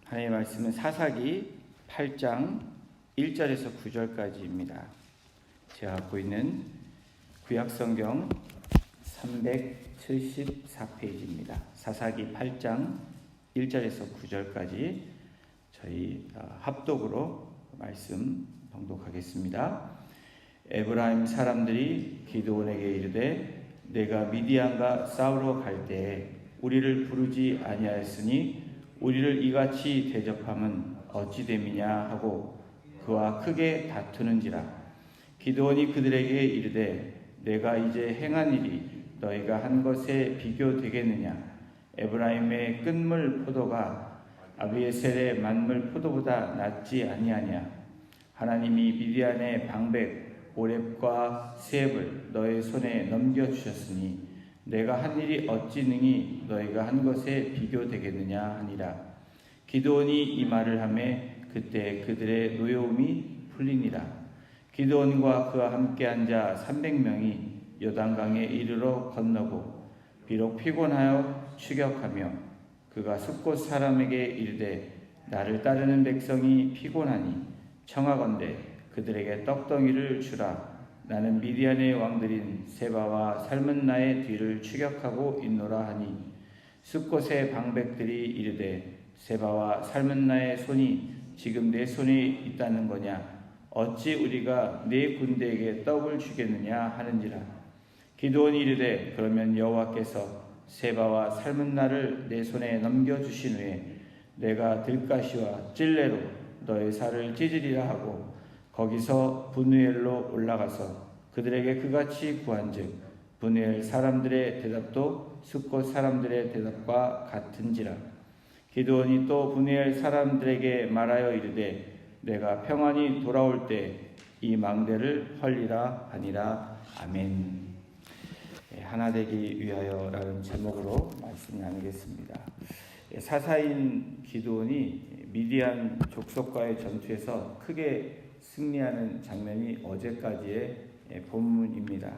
하나님의 말씀은 사사기 8장 1절에서 9절까지입니다. 제가 갖고 있는 구약성경 374페이지입니다. 사사기 8장 1절에서 9절까지 저희 합독으로 말씀 봉독하겠습니다. 에브라임 사람들이 기드온에게 이르되 내가 미디안과 싸우러 갈 때에 우리를 부르지 아니하였으니 우리를 이같이 대접함은 어찌 됨이냐 하고 그와 크게 다투는지라. 기드온이 그들에게 이르되 내가 이제 행한 일이 너희가 한 것에 비교되겠느냐. 에브라임의 끝물 포도가 아비에셀의 만물 포도보다 낫지 아니하냐. 하나님이 미디안의 방백 오렙과 세heb을 너희 손에 넘겨주셨으니 내가 한 일이 어찌 능히 너희가 한 것에 비교되겠느냐 하니라. 기드온이 이 말을 하매 그때 그들의 노여움이 풀리니라. 기드온과 그와 함께 앉아 300명이 요단강에 이르러 건너고 비록 피곤하여 추격하며 그가 숫곳 사람에게 이르되 나를 따르는 백성이 피곤하니 청하건대 그들에게 떡덩이를 주라. 나는 미디안의 왕들인 세바와 살문나의 뒤를 추격하고 있노라 하니 숫곳의 방백들이 이르되 세바와 살문나의 손이 지금 내 손에 있다는 거냐. 어찌 우리가 네 군대에게 떡을 주겠느냐 하는지라. 기드온이 이르되 그러면 여호와께서 세바와 살문나를 내 손에 넘겨주신 후에 내가 들가시와 찔레로 너의 살을 찢으리라 하고 거기서 브누엘로 올라가서 그들에게 그같이 구한즉 브누엘 사람들의 대답도 숫곳 사람들의 대답과 같은지라. 기드온이 또 브누엘 사람들에게 말하여 이르되 내가 평안히 돌아올 때 이 망대를 헐리라 하니라. 아멘. 하나 되기 위하여라는 제목으로 말씀 나누겠습니다. 사사인 기드온이 미디안 족속과의 전투에서 크게 승리하는 장면이 어제까지의 본문입니다.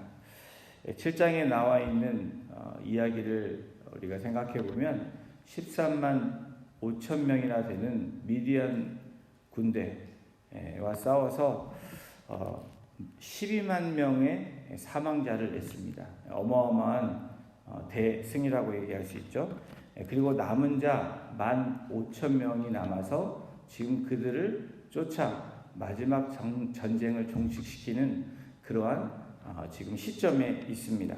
7장에 나와 있는 이야기를 우리가 생각해 보면 13만 5천 명이나 되는 미디안 군대와 싸워서 12만 명의 사망자를 냈습니다. 어마어마한 대승이라고 얘기할 수 있죠. 그리고 남은 자 15,000명이 남아서 지금 그들을 쫓아 마지막 전쟁을 종식시키는 그러한 지금 시점에 있습니다.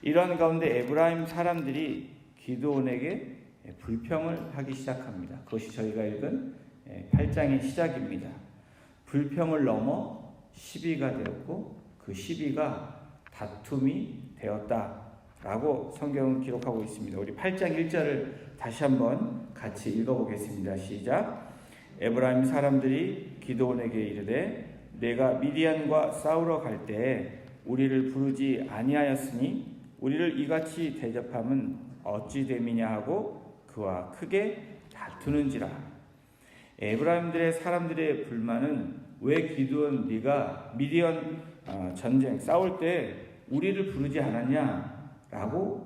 이러한 가운데 에브라임 사람들이 기드온에게 불평을 하기 시작합니다. 그것이 저희가 읽은 8장의 시작입니다. 불평을 넘어 시비가 되었고 그 시비가 다툼이 되었다라고 성경은 기록하고 있습니다. 우리 8장 1절을 다시 한번 같이 읽어보겠습니다. 시작. 에브라임 사람들이 기드온에게 이르되 내가 미디안과 싸우러 갈 때에 우리를 부르지 아니하였으니 우리를 이같이 대접함은 어찌 됨이냐 하고 그와 크게 다투는지라. 에브라임들의 사람들의 불만은 왜 기드온 네가 미디안 전쟁 싸울 때 우리를 부르지 않았냐라고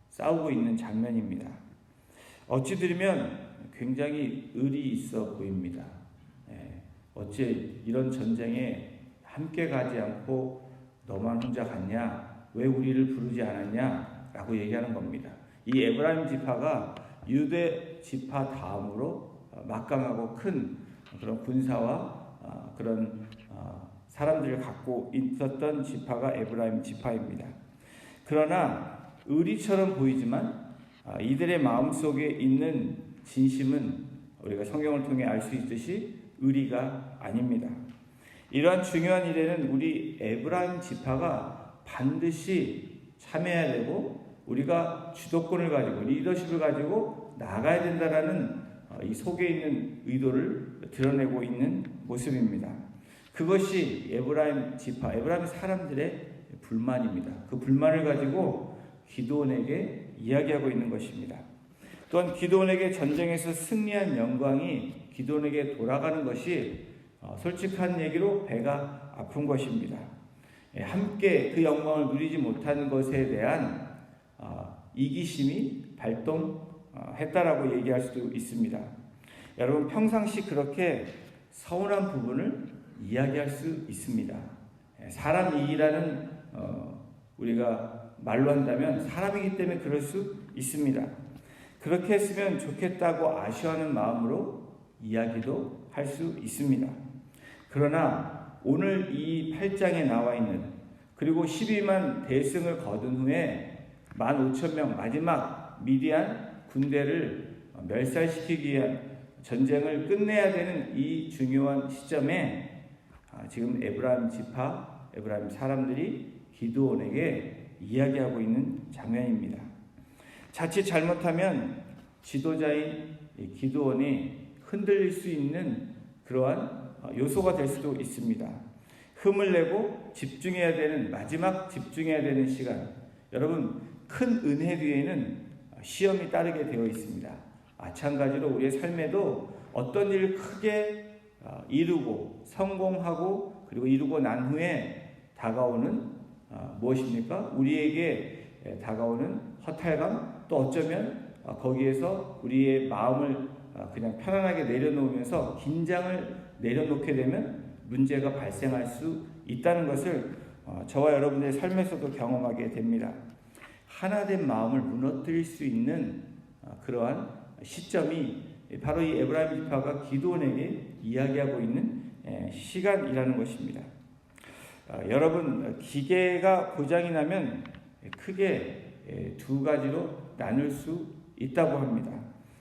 싸우고 있는 장면입니다. 어찌 들으면 굉장히 의리 있어 보입니다. 어찌 이런 전쟁에 함께 가지 않고 너만 혼자 갔냐? 왜 우리를 부르지 않았냐? 라고 얘기하는 겁니다. 이 에브라임 지파가 유대 지파 다음으로 막강하고 큰 그런 군사와 그런 사람들을 갖고 있었던 지파가 에브라임 지파입니다. 그러나 의리처럼 보이지만 이들의 마음속에 있는 진심은 우리가 성경을 통해 알 수 있듯이 의리가 아닙니다. 이러한 중요한 일에는 우리 에브라임 지파가 반드시 참여해야 되고 우리가 주도권을 가지고 리더십을 가지고 나아가야 된다라는 이 속에 있는 의도를 드러내고 있는 모습입니다. 그것이 에브라임 지파, 에브라임 사람들의 불만입니다. 그 불만을 가지고 기드온에게 이야기하고 있는 것입니다. 또한 기드온에게 전쟁에서 승리한 영광이 기드온에게 돌아가는 것이 솔직한 얘기로 배가 아픈 것입니다. 함께 그 영광을 누리지 못하는 것에 대한 이기심이 발동 했다라고 얘기할 수도 있습니다. 여러분 평상시 그렇게 서운한 부분을 이야기할 수 있습니다. 사람 이라는 우리가 말로 한다면 사람이기 때문에 그럴 수 있습니다. 그렇게 했으면 좋겠다고 아쉬워하는 마음으로 이야기도 할 수 있습니다. 그러나 오늘 이 8장에 나와 있는 그리고 12만 대승을 거둔 후에 15,000명 마지막 미디안 군대를 멸살시키기 위한 전쟁을 끝내야 되는 이 중요한 시점에 지금 에브라임 지파, 에브라임 사람들이 기드온에게 이야기하고 있는 장면입니다. 자칫 잘못하면 지도자인 기드온이 흔들릴 수 있는 그러한 요소가 될 수도 있습니다. 힘을 내고 집중해야 되는 마지막 집중해야 되는 시간. 여러분 큰 은혜 뒤에는 시험이 따르게 되어 있습니다. 마찬가지로 우리의 삶에도 어떤 일을 크게 이루고 성공하고 그리고 이루고 난 후에 다가오는 무엇입니까? 우리에게 다가오는 허탈감, 또 어쩌면 거기에서 우리의 마음을 그냥 편안하게 내려놓으면서 긴장을 내려놓게 되면 문제가 발생할 수 있다는 것을 저와 여러분의 삶에서도 경험하게 됩니다. 하나된 마음을 무너뜨릴 수 있는 그러한 시점이 바로 이 에브라임 지파가 기드온에게 이야기하고 있는 시간이라는 것입니다. 여러분 기계가 고장이 나면 크게 두 가지로 나눌 수 있다고 합니다.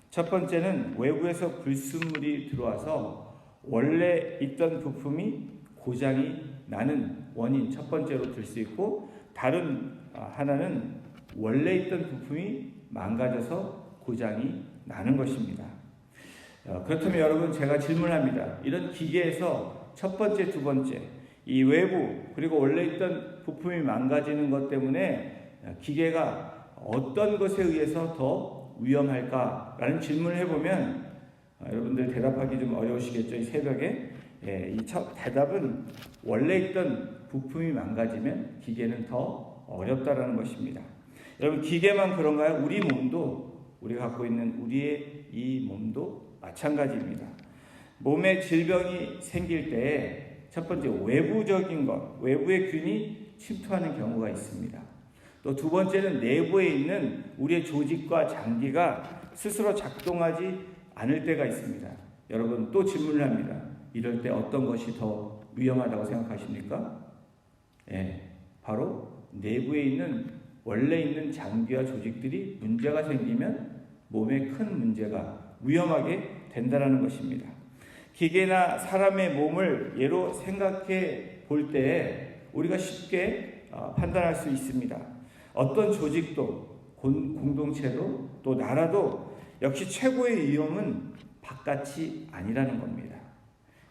첫 번째는 외부에서 불순물이 들어와서 원래 있던 부품이 고장이 나는 원인 첫 번째로 들 수 있고, 다른 하나는 원래 있던 부품이 망가져서 고장이 나는 것입니다. 그렇다면 여러분 제가 질문합니다. 이런 기계에서 첫 번째, 두 번째 이 외부 그리고 원래 있던 부품이 망가지는 것 때문에 기계가 어떤 것에 의해서 더 위험할까라는 질문을 해보면 여러분들 대답하기 좀 어려우시겠죠. 이 새벽에 이 대답은 원래 있던 부품이 망가지면 기계는 더 어렵다라는 것입니다. 여러분 기계만 그런가요? 우리 몸도, 우리가 갖고 있는 우리의 이 몸도 마찬가지입니다. 몸에 질병이 생길 때 첫 번째 외부적인 것, 외부의 균이 침투하는 경우가 있습니다. 또 두 번째는 내부에 있는 우리의 조직과 장기가 스스로 작동하지 않을 때가 있습니다. 여러분 또 질문을 합니다. 이럴 때 어떤 것이 더 위험하다고 생각하십니까? 바로 내부에 있는 원래 있는 장기와 조직들이 문제가 생기면 몸에 큰 문제가 위험하게 된다는 것입니다. 기계나 사람의 몸을 예로 생각해 볼 때 우리가 쉽게 판단할 수 있습니다. 어떤 조직도 공동체도 또 나라도 역시 최고의 위험은 바깥이 아니라는 겁니다.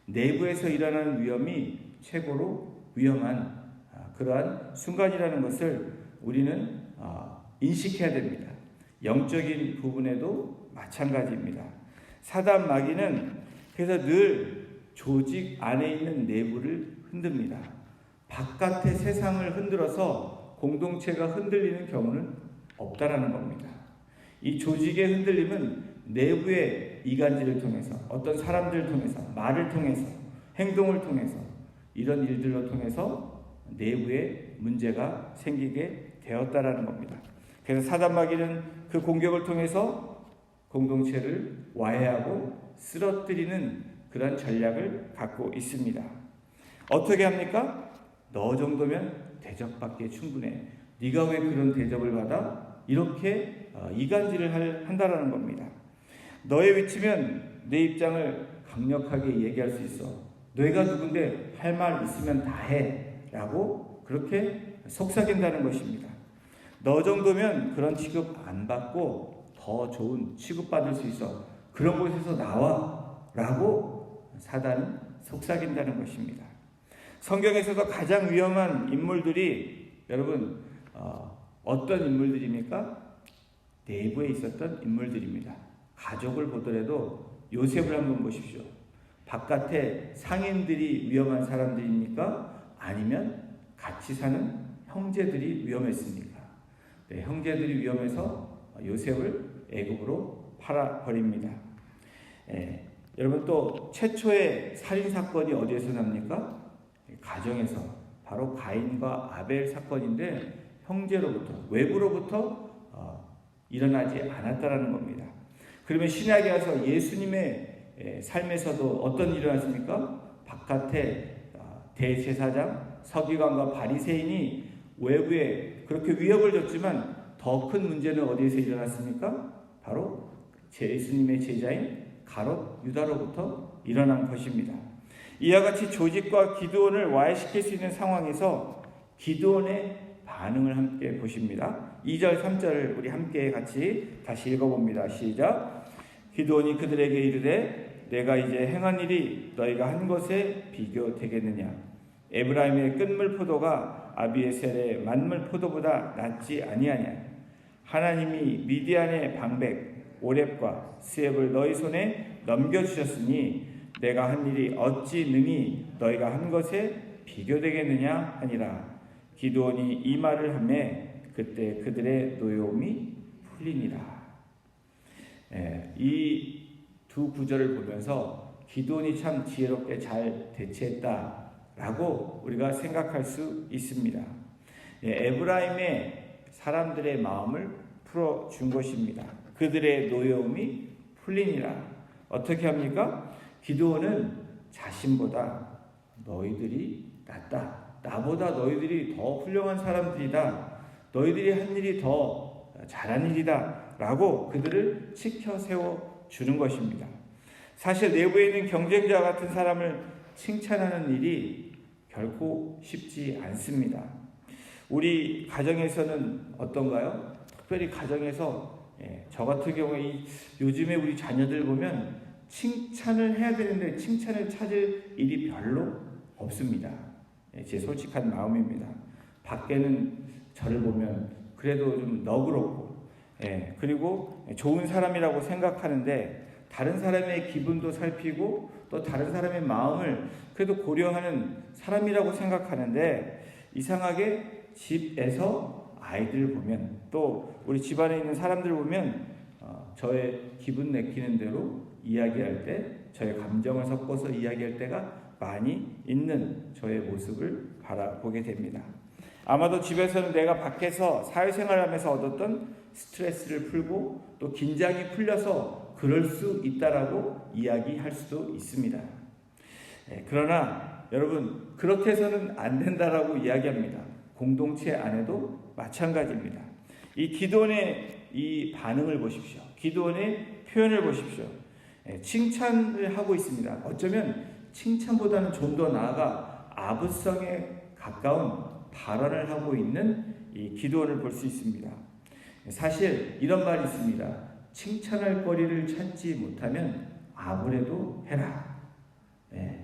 내부에서 일어나는 위험이 최고로 위험한 그러한 순간이라는 것을 우리는 인식해야 됩니다. 영적인 부분에도 마찬가지입니다. 사단 마귀는 그래서 늘 조직 안에 있는 내부를 흔듭니다. 바깥의 세상을 흔들어서 공동체가 흔들리는 경우는 없다라는 겁니다. 이 조직의 흔들림은 내부의 이간질을 통해서, 어떤 사람들을 통해서, 말을 통해서, 행동을 통해서, 이런 일들로 통해서 내부에 문제가 생기게 되었다라는 겁니다. 그래서 사단 마귀는 그 공격을 통해서 공동체를 와해하고 쓰러뜨리는 그런 전략을 갖고 있습니다. 어떻게 합니까? 너 정도면 대접받기에 충분해. 네가 왜 그런 대접을 받아? 이렇게 이간질을 한다라는 겁니다. 너의 위치면 내 입장을 강력하게 얘기할 수 있어. 너희가 누군데 할 말 있으면 다 해. 라고 그렇게 속삭인다는 것입니다. 너 정도면 그런 취급 안 받고 더 좋은 취급받을 수 있어. 그런 곳에서 나와. 라고 사단은 속삭인다는 것입니다. 성경에서도 가장 위험한 인물들이 여러분 어떤 인물들입니까? 내부에 있었던 인물들입니다. 가족을 보더라도 요셉을 한번 보십시오. 바깥에 상인들이 위험한 사람들입니까? 아니면 같이 사는 형제들이 위험했습니까? 형제들이 위험해서 요셉을 애굽으로 팔아버립니다. 여러분 또 최초의 살인사건이 어디에서 납니까? 가정에서. 바로 가인과 아벨 사건인데 형제로부터, 외부로부터 일어나지 않았다라는 겁니다. 그러면 신약에 와서 예수님의 삶에서도 어떤 일이 일어났습니까? 바깥에 대제사장, 서기관과 바리새인이 외부에 그렇게 위협을 줬지만 더 큰 문제는 어디에서 일어났습니까? 바로 예수님의 제자인 가롯 유다로부터 일어난 것입니다. 이와 같이 조직과 기드온을 와해시킬 수 있는 상황에서 기드온의 반응을 함께 보십니다. 2절 3절을 우리 함께 같이 다시 읽어봅니다. 시작. 기드온이 그들에게 이르되 내가 이제 행한 일이 너희가 한 것에 비교되겠느냐. 에브라임의 끝물 포도가 아비에셀의 만물 포도보다 낫지 아니하냐. 하나님이 미디안의 방백 오렙과 스엡을 너희 손에 넘겨주셨으니 내가 한 일이 어찌 능히 너희가 한 것에 비교되겠느냐 하니라. 기드온이 이 말을 하매 그때 그들의 노여움이 풀리니라. 이 두 구절을 보면서 기드온이 참 지혜롭게 잘 대처했다라고 우리가 생각할 수 있습니다. 에브라임의 사람들의 마음을 풀어준 것입니다. 그들의 노여움이 풀리니라. 어떻게 합니까? 기드온은 자신보다 너희들이 낫다. 나보다 너희들이 더 훌륭한 사람들이다. 너희들이 한 일이 더 잘한 일이다. 라고 그들을 치켜 세워주는 것입니다. 사실 내부에 있는 경쟁자 같은 사람을 칭찬하는 일이 결코 쉽지 않습니다. 우리 가정에서는 어떤가요? 특별히 가정에서 저 같은 경우에 요즘에 우리 자녀들 보면 칭찬을 해야 되는데 칭찬을 찾을 일이 별로 없습니다. 제 솔직한 마음입니다. 밖에는 저를 보면 그래도 좀 너그럽고 그리고 좋은 사람이라고 생각하는데 다른 사람의 기분도 살피고 또 다른 사람의 마음을 그래도 고려하는 사람이라고 생각하는데 이상하게 집에서 아이들 보면 또 우리 집안에 있는 사람들 보면 저의 기분 내키는 대로 이야기할 때 저의 감정을 섞어서 이야기할 때가 많이 있는 저의 모습을 바라보게 됩니다. 아마도 집에서는 내가 밖에서 사회생활을 하면서 얻었던 스트레스를 풀고 또 긴장이 풀려서 그럴 수 있다라고 이야기할 수도 있습니다. 그러나 여러분 그렇게 해서는 안 된다라고 이야기합니다. 공동체 안에도 마찬가지입니다. 이 기드온의 이 반응을 보십시오. 기드온의 표현을 보십시오. 칭찬을 하고 있습니다. 어쩌면 칭찬보다는 좀 더 나아가 아부성에 가까운 발언을 하고 있는 이 기드온을 볼 수 있습니다. 사실 이런 말이 있습니다. 칭찬할 거리를 찾지 못하면 아부라도 해라.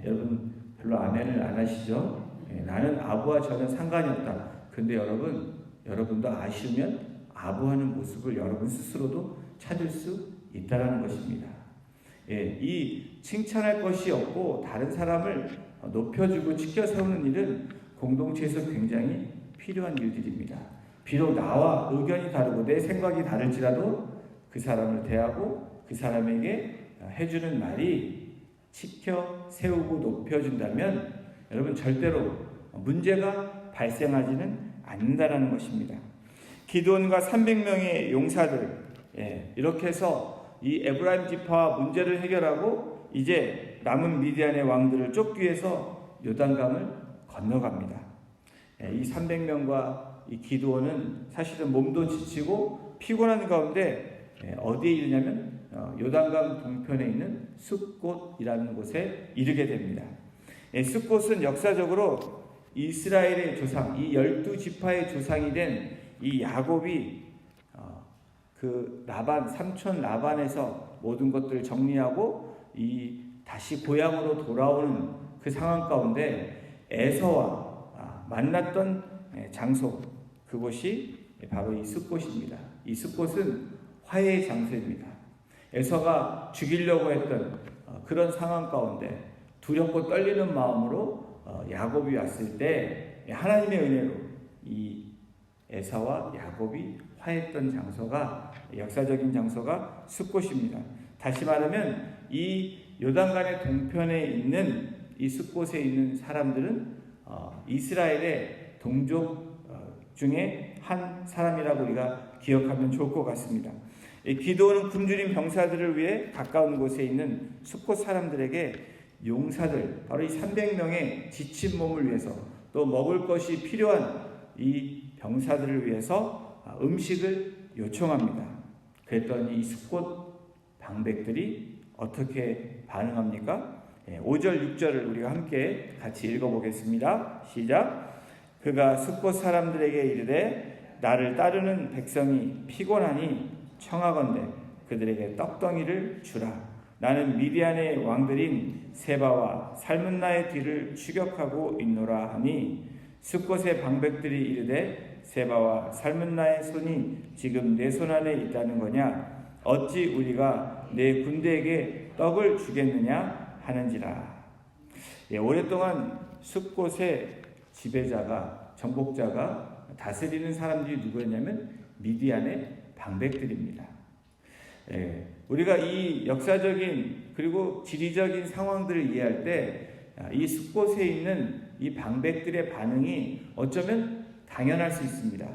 여러분 별로 아멘을 안 하시죠? 나는 아부와 전혀 상관이 없다. 근데 여러분도 아쉬우면 아부하는 모습을 여러분 스스로도 찾을 수 있다는 것입니다. 이 칭찬할 것이 없고 다른 사람을 높여주고 치켜 세우는 일은 공동체에서 굉장히 필요한 일들입니다. 비록 나와 의견이 다르고 내 생각이 다를지라도 그 사람을 대하고 그 사람에게 해주는 말이 치켜 세우고 높여준다면 여러분 절대로 문제가 발생하지는 않는다는 것입니다. 기드온과 300명의 용사들 이렇게 해서 이 에브라임 지파와 문제를 해결하고 이제 남은 미디안의 왕들을 쫓기 위해서 요단강을 건너갑니다. 이 300명과 이 기드온은 사실은 몸도 지치고 피곤한 가운데 어디에 이르냐면 요단강 동편에 있는 숫곳이라는 곳에 이르게 됩니다. 숫곳은 역사적으로 이스라엘의 조상, 이 12지파의 조상이 된 이 야곱이 그 라반, 삼촌 라반에서 모든 것들을 정리하고 이 다시 고향으로 돌아오는 그 상황 가운데 에서와 만났던 장소, 그곳이 바로 이 숫곳입니다. 이 숫곳은 화해의 장소입니다. 에서가 죽이려고 했던 그런 상황 가운데 두렵고 떨리는 마음으로 야곱이 왔을 때 하나님의 은혜로 이 에서와 야곱이 합하였던 장소가, 역사적인 장소가 숫곳입니다. 다시 말하면 이 요단강의 동편에 있는 이 숫곳에 있는 사람들은 이스라엘의 동족 중에 한 사람이라고 우리가 기억하면 좋을 것 같습니다. 기드온은 굶주린 병사들을 위해 가까운 곳에 있는 숫곳 사람들에게 용사들, 바로 이 300명의 지친 몸을 위해서, 또 먹을 것이 필요한 이 병사들을 위해서 음식을 요청합니다. 그랬더니 이 숫곳 방백들이 어떻게 반응합니까? 5절 6절을 우리가 함께 같이 읽어보겠습니다. 시작. 그가 숫곳 사람들에게 이르되 나를 따르는 백성이 피곤하니 청하건대 그들에게 떡덩이를 주라. 나는 미디안의 왕들인 세바와 살문나의 뒤를 추격하고 있노라 하니 숫곳의 방백들이 이르되 세바와 살문나의 손이 지금 내 손 안에 있다는 거냐? 어찌 우리가 내 군대에게 떡을 주겠느냐 하는지라. 오랫동안 숫곳의 지배자가, 정복자가 다스리는 사람들이 누구였냐면 미디안의 방백들입니다. 우리가 이 역사적인 그리고 지리적인 상황들을 이해할 때 이 숫곳에 있는 이 방백들의 반응이 어쩌면 당연할 수 있습니다.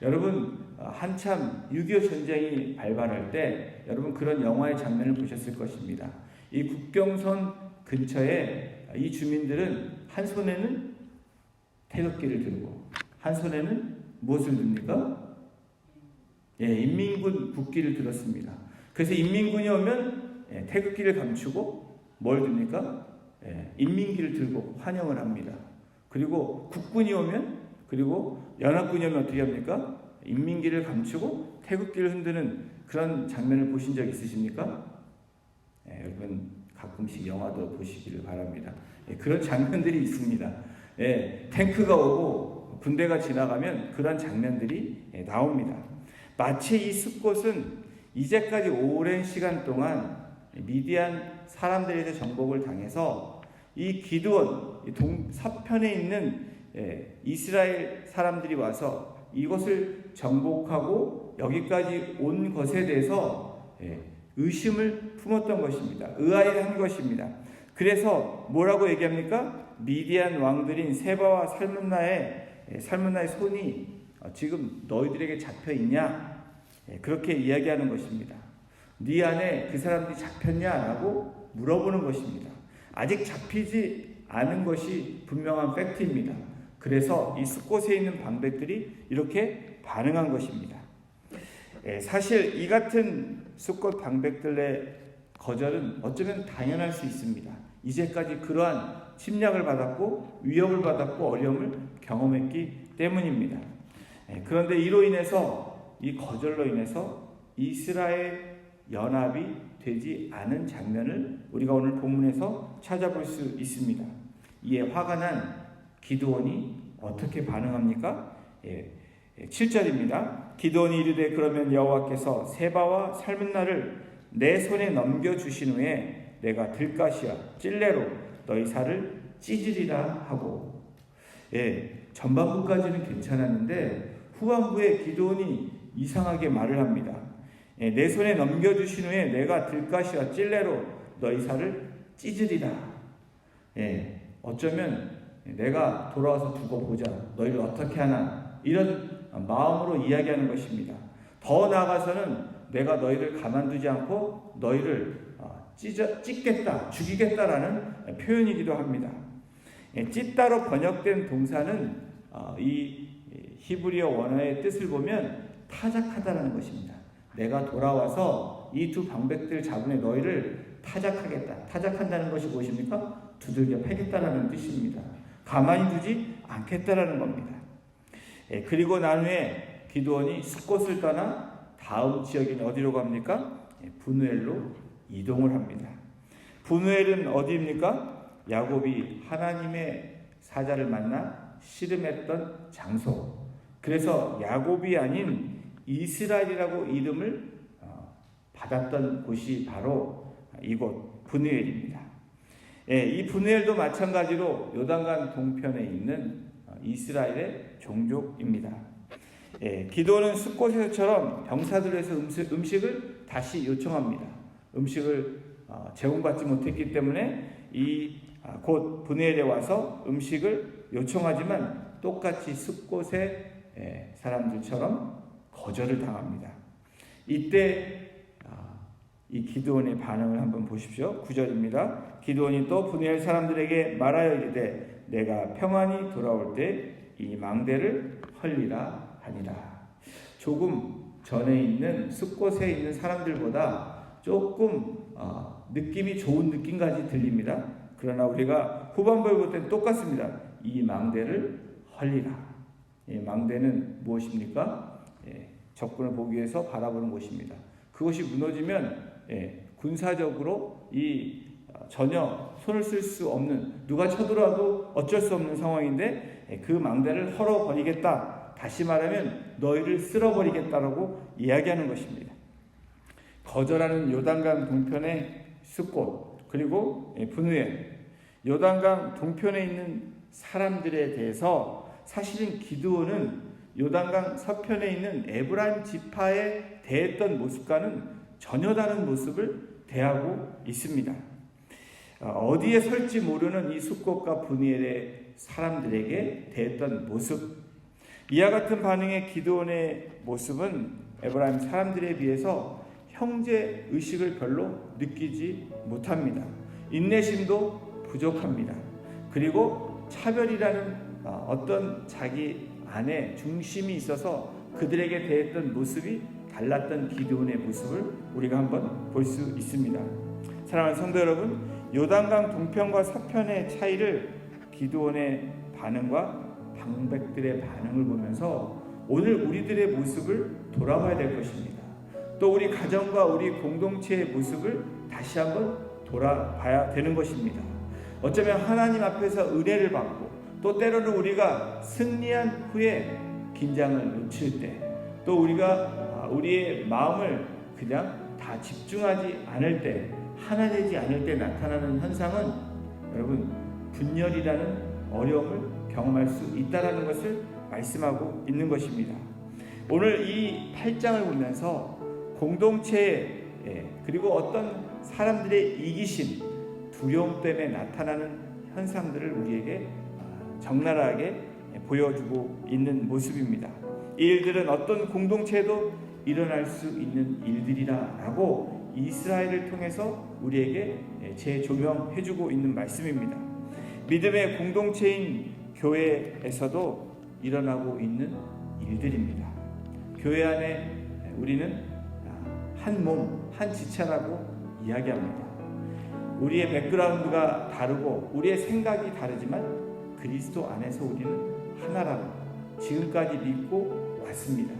여러분, 한참 6.25 전쟁이 발발할 때 여러분 그런 영화의 장면을 보셨을 것입니다. 이 국경선 근처에 이 주민들은 한 손에는 태극기를 들고 한 손에는 무엇을 듭니까? 인민군 국기를 들었습니다. 그래서 인민군이 오면 태극기를 감추고 뭘 듭니까? 인민기를 들고 환영을 합니다. 그리고 국군이 오면, 그리고 연합군이 오면 어떻게 합니까? 인민기를 감추고 태극기를 흔드는 그런 장면을 보신 적 있으십니까? 여러분 가끔씩 영화도 보시기를 바랍니다. 그런 장면들이 있습니다. 탱크가 오고 군대가 지나가면 그런 장면들이 나옵니다. 마치 이 숫곳은 이제까지 오랜 시간 동안 미디안 사람들에게 정복을 당해서 이 기드온 서편에 있는 이스라엘 사람들이 와서 이것을 정복하고 여기까지 온 것에 대해서 의심을 품었던 것입니다. 의아해한 것입니다. 그래서 뭐라고 얘기합니까? 미디안 왕들인 세바와 살문나의 손이 지금 너희들에게 잡혀 있냐? 그렇게 이야기하는 것입니다. 네 안에 그 사람들이 잡혔냐라고 물어보는 것입니다. 아직 잡히지 않은 것이 분명한 팩트입니다. 그래서 이 숫곳에 있는 방백들이 이렇게 반응한 것입니다. 사실 이 같은 숫곳 방백들의 거절은 어쩌면 당연할 수 있습니다. 이제까지 그러한 침략을 받았고 위협을 받았고 어려움을 경험했기 때문입니다. 그런데 이로 인해서, 이 거절로 인해서 이스라엘 연합이 되지 않은 장면을 우리가 오늘 본문에서 찾아볼 수 있습니다. 이에 화가 난 기드온이 어떻게 반응합니까? 7절입니다. 기드온이 이르되 그러면 여호와께서 세바와 살문나를 내 손에 넘겨주신 후에 내가 들가시와 찔레로 너희 살을 찢으리라 하고. 전반부까지는 괜찮았는데 후반부에 기드온이 이상하게 말을 합니다. 내 손에 넘겨주신 후에 내가 들가시와 찔레로 너희 살을 찢으리라. 어쩌면 내가 돌아와서 두고 보자, 너희를 어떻게 하나, 이런 마음으로 이야기하는 것입니다. 더 나아가서는 내가 너희를 가만두지 않고 너희를 찢겠다, 죽이겠다라는 표현이기도 합니다. 찢다로 번역된 동사는 이 히브리어 원어의 뜻을 보면 타작하다라는 것입니다. 내가 돌아와서 이 두 방백들 잡은 애 너희를 타작하겠다. 타작한다는 것이 무엇입니까? 두들겨 패겠다라는 뜻입니다. 가만히 두지 않겠다라는 겁니다. 그리고 난 후에 기드온이 숫곳을 떠나 다음 지역인 어디로 갑니까? 브누엘로 이동을 합니다. 브누엘은 어디입니까? 야곱이 하나님의 사자를 만나 씨름했던 장소. 그래서 야곱이 아닌 이스라엘이라고 이름을 받았던 곳이 바로 이곳 브누엘입니다. 이 브누엘도 마찬가지로 요단강 동편에 있는 이스라엘의 종족입니다. 기도는 숫곳에서처럼 병사들에서 음식을 다시 요청합니다. 음식을 제공받지 못했기 때문에 곧 브누엘에 와서 음식을 요청하지만 똑같이 숫곳의 사람들처럼 거절을 당합니다. 이때 이 기드온의 반응을 한번 보십시오. 9절입니다. 기드온이 또 브누엘 사람들에게 말하여 이르되 내가 평안히 돌아올 때 이 망대를 헐리라 하니라. 조금 전에 있는 숲곳에 있는 사람들보다 조금 느낌이 좋은 느낌까지 들립니다. 그러나 우리가 후반부에 볼 때는 똑같습니다. 이 망대를 헐리라. 망대는 무엇입니까? 적군을 보기 위해서 바라보는 곳입니다. 그것이 무너지면 군사적으로 전혀 손을 쓸 수 없는, 누가 쳐들어와도 어쩔 수 없는 상황인데 그 망대를 헐어버리겠다. 다시 말하면 너희를 쓸어버리겠다라고 이야기하는 것입니다. 거절하는 요단강 동편의 숫곳, 그리고 브누엘, 요단강 동편에 있는 사람들에 대해서 사실은 기드온은 요단강 서편에 있는 에브라임 지파에 대했던 모습과는 전혀 다른 모습을 대하고 있습니다. 어디에 설지 모르는 이 숫곳과 브누엘의 사람들에게 대했던 모습, 이와 같은 반응의 기드온의 모습은 에브라임 사람들에 비해서 형제 의식을 별로 느끼지 못합니다. 인내심도 부족합니다. 그리고 차별이라는 어떤 자기 안에 중심이 있어서 그들에게 대했던 모습이 달랐던 기드온의 모습을 우리가 한번 볼 수 있습니다. 사랑하는 성도 여러분, 요단강 동편과 서편의 차이를 기드온의 반응과 방백들의 반응을 보면서 오늘 우리들의 모습을 돌아봐야 될 것입니다. 또 우리 가정과 우리 공동체의 모습을 다시 한번 돌아봐야 되는 것입니다. 어쩌면 하나님 앞에서 은혜를 받고 또 때로는 우리가 승리한 후에 긴장을 놓칠 때, 또 우리가 우리의 마음을 그냥 다 집중하지 않을 때, 하나 되지 않을 때 나타나는 현상은 여러분 분열이라는 어려움을 경험할 수 있다는 것을 말씀하고 있는 것입니다. 오늘 이 8장을 보면서 공동체 그리고 어떤 사람들의 이기심, 두려움 때문에 나타나는 현상들을 우리에게 적나라하게 보여주고 있는 모습입니다. 이 일들은 어떤 공동체도 일어날 수 있는 일들이라고 이스라엘을 통해서 우리에게 재조명해주고 있는 말씀입니다. 믿음의 공동체인 교회에서도 일어나고 있는 일들입니다. 교회 안에 우리는 한 몸, 한 지체라고 이야기합니다. 우리의 백그라운드가 다르고 우리의 생각이 다르지만 그리스도 안에서 우리는 하나라고 지금까지 믿고 왔습니다.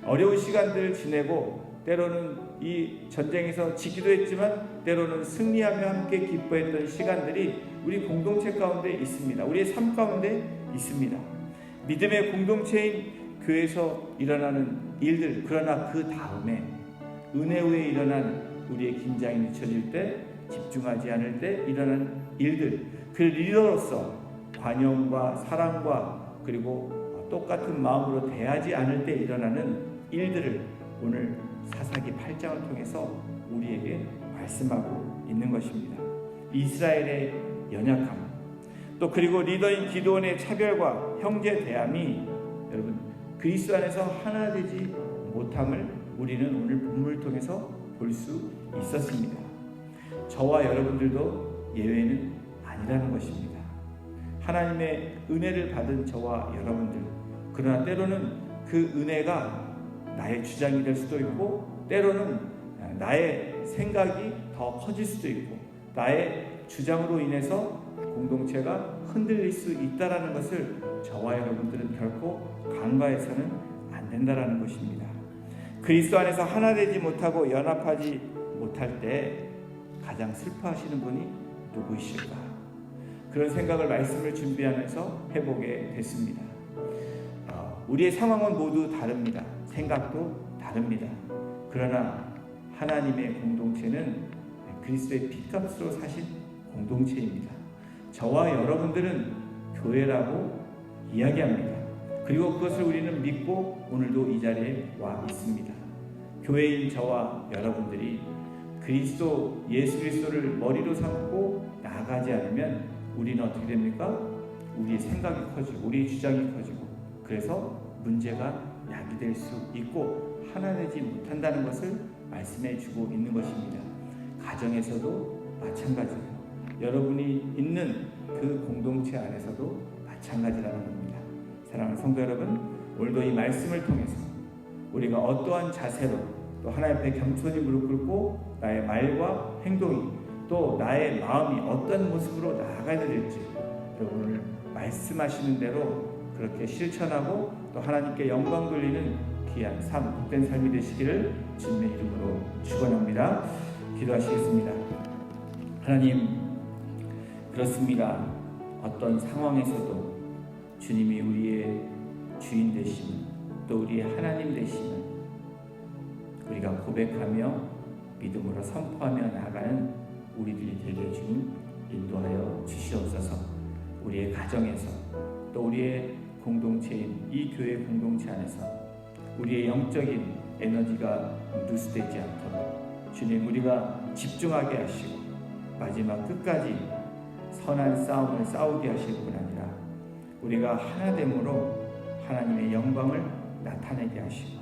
어려운 시간들을 지내고 때로는 이 전쟁에서 지기도 했지만 때로는 승리하며 함께 기뻐했던 시간들이 우리 공동체 가운데 있습니다. 우리의 삶 가운데 있습니다. 믿음의 공동체인 교회에서 일어나는 일들, 그러나 그 다음에 은혜 후에 일어난 우리의 긴장이 늦춰질 때, 집중하지 않을 때 일어나는 일들, 그 리더로서 관용과 사랑과 그리고 똑같은 마음으로 대하지 않을 때 일어나는 일들을 오늘 사사기 8장을 통해서 우리에게 말씀하고 있는 것입니다. 이스라엘의 연약함, 또 그리고 리더인 기드온의 차별과 형제 대함이 여러분 그리스도 안에서 하나 되지 못함을 우리는 오늘 본문을 통해서 볼 수 있었습니다. 저와 여러분들도 예외는 아니라는 것입니다. 하나님의 은혜를 받은 저와 여러분들, 그러나 때로는 그 은혜가 나의 주장이 될 수도 있고 때로는 나의 생각이 더 커질 수도 있고 나의 주장으로 인해서 공동체가 흔들릴 수 있다는 것을 저와 여러분들은 결코 간과해서는 안 된다는 것입니다. 그리스도 안에서 하나 되지 못하고 연합하지 못할 때 가장 슬퍼하시는 분이 누구이실까? 그런 생각을 말씀을 준비하면서 해보게 됐습니다. 우리의 상황은 모두 다릅니다. 생각도 다릅니다. 그러나 하나님의 공동체는 그리스도의 피값으로 사신 공동체입니다. 저와 여러분들은 교회라고 이야기합니다. 그리고 그것을 우리는 믿고 오늘도 이 자리에 와 있습니다. 교회인 저와 여러분들이 그리스도, 예수 그리스도를 머리로 삼고 나아가지 않으면 우리는 어떻게 됩니까? 우리의 생각이 커지고 우리의 주장이 커지고 그래서 문제가 야기될 수 있고 하나 되지 못한다는 것을 말씀해 주고 있는 것입니다. 가정에서도 마찬가지예요. 여러분이 있는 그 공동체 안에서도 마찬가지라는 겁니다. 사랑하는 성도 여러분, 오늘도 이 말씀을 통해서 우리가 어떠한 자세로 또 하나님 앞에 겸손히 무릎 꿇고 나의 말과 행동이 또 나의 마음이 어떤 모습으로 나아가야 될지 여러분을 말씀하시는 대로 그렇게 실천하고 또 하나님께 영광 돌리는 귀한 삶, 복된 삶이 되시기를 주님의 이름으로 축원합니다. 기도하시겠습니다. 하나님, 그렇습니다. 어떤 상황에서도 주님이 우리의 주인 되시는 또 우리의 하나님 되시는 우리가 고백하며 믿음으로 선포하며 나아가는 우리들이 되게 주님 인도하여 주시옵소서. 우리의 가정에서 또 우리의 공동체인 이 교회 공동체 안에서 우리의 영적인 에너지가 누수되지 않도록 주님 우리가 집중하게 하시고 마지막 끝까지 선한 싸움을 싸우게 하실 뿐 아니라 우리가 하나됨으로 하나님의 영광을 나타내게 하시고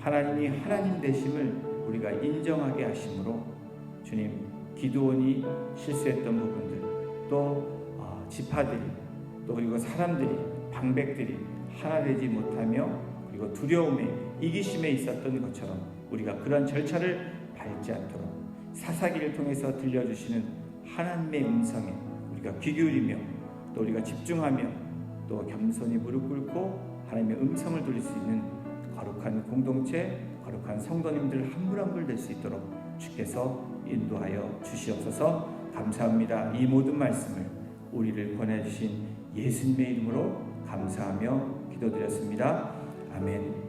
하나님이 하나님 되심을 우리가 인정하게 하심으로 주님 기드온이 실수했던 부분들 또 지파들이 또 그리고 사람들이 방백들이 하나 되지 못하며 그리고 두려움에 이기심에 있었던 것처럼 우리가 그런 절차를 밟지 않도록 사사기를 통해서 들려주시는 하나님의 음성에 우리가 귀 기울이며 또 우리가 집중하며 또 겸손히 무릎 꿇고 하나님의 음성을 들을 수 있는 거룩한 공동체, 거룩한 성도님들 한 분 한 분 될 수 있도록 주께서 인도하여 주시옵소서. 감사합니다. 이 모든 말씀을 우리를 권해주신 예수님의 이름으로 감사하며 기도드렸습니다. 아멘.